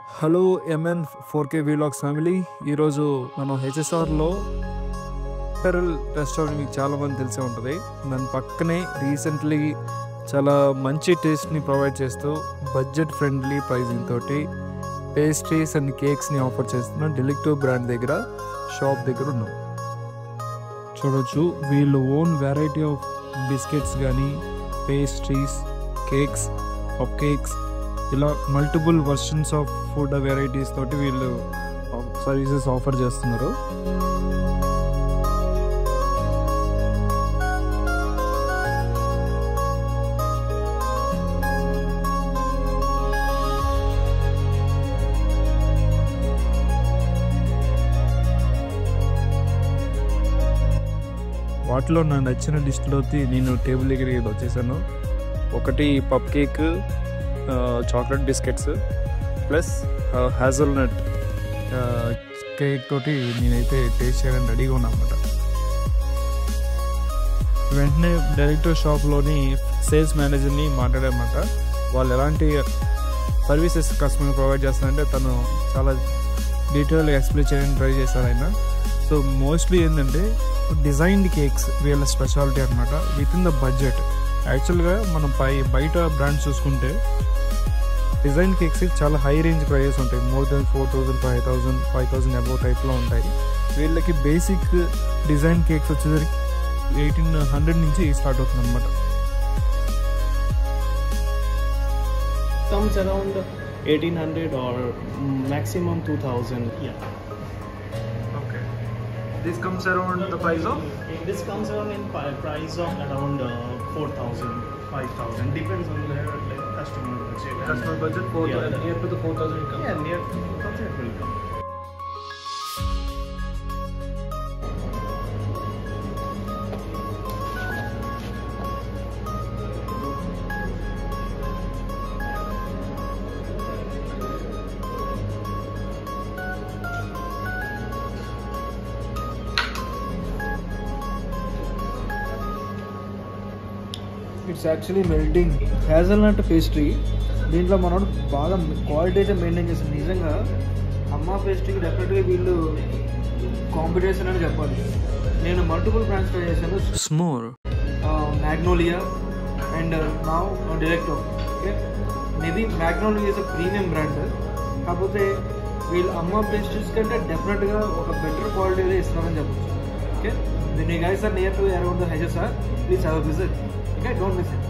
Hello MN 4K vlogs family. ఈరోజు మనం హెచ్ఎస్ఆర్లో pearl restaurant మీకు చాలామంది తెలిసే ఉంటుంది. దాని పక్కనే రీసెంట్లీ చాలా మంచి టేస్ట్ని ప్రొవైడ్ చేస్తూ బడ్జెట్ ఫ్రెండ్లీ ప్రైజింగ్ తోటి పేస్ట్రీస్ అండ్ కేక్స్ని ఆఫర్ చేస్తున్న డెలిక్టివ్ బ్రాండ్ దగ్గర షాప్ దగ్గర ఉన్నాం. చూడొచ్చు వీళ్ళు ఓన్ వెరైటీ ఆఫ్ బిస్కెట్స్ కానీ పేస్ట్రీస్, కేక్స్, కప్ కేక్స్, ఇలా multiple versions of food varieties తోటి వీళ్ళు సర్వీసెస్ ఆఫర్ చేస్తున్నారు. వాటిలో నాకు నచ్చిన లిస్టులోకి నేను టేబుల్ దగ్గరికి వచ్చేసాను. ఒకటి pup cake, chocolate biscuits plus hazelnut cake తోటి నేనైతే టేస్ట్ చేయడానికి రెడీగా ఉన్నా అన్నమాట. వెంటనే డైరెక్ట్ షాప్లోని సేల్స్ మేనేజర్ని మాట్లాడారన్నమాట. వాళ్ళు ఎలాంటి సర్వీసెస్ కస్టమర్ ప్రొవైడ్ చేస్తారంటే తను చాలా డీటెయిల్గా ఎక్స్ప్లెయిన్ చేయడానికి ట్రై చేశారు ఆయన. సో మోస్ట్లీ ఏంటంటే డిజైన్డ్ కేక్స్ వీళ్ళ స్పెషాలిటీ అనమాట, విత్ ఇన్ ద బడ్జెట్. యాక్చువల్గా మనం బయట బ్రాండ్స్ చూసుకుంటే డిజైన్ కేక్స్ చాలా హై రేంజ్ ప్రైజెస్ ఉంటాయి. మోర్ దెన్ 4,000, 5,000 అబౌవ్ టైప్లో ఉంటాయి. వీళ్ళకి బేసిక్ డిజైన్ కేక్స్ వచ్చేసరికి 1,800 నుంచి స్టార్ట్ అవుతుంది అనమాట. Comes around 1,800 or maximum 2,000. Yeah. Okay. This comes around the price of? This comes around in price of around 4,000, 5,000. Depends on the customer budget. Customer budget, near to the 4,000 it comes. Yeah, near to 4,000 it will come. It's actually melting hazelnut pastry. దీంట్లో మనం బాగా quality అయితే maintain చేస్తాం. నిజంగా అమ్మ పేస్ట్రీకి డెఫినెట్గా వీళ్ళు competition అని చెప్పాలి. నేను మల్టిపుల్ బ్రాండ్స్ ట్రై చేశాను, Smoor, Magnolia and now Directo. Okay, maybe Magnolia is a premium brand, కాకపోతే వీళ్ళు అమ్మ పేస్ట్రీస్ కంటే డెఫినెట్గా ఒక బెటర్ క్వాలిటీ అయితే ఇస్తున్నారని చెప్పచ్చు. Okay, when you guys are near to around the HSR, please have a visit. Okay, don't miss it.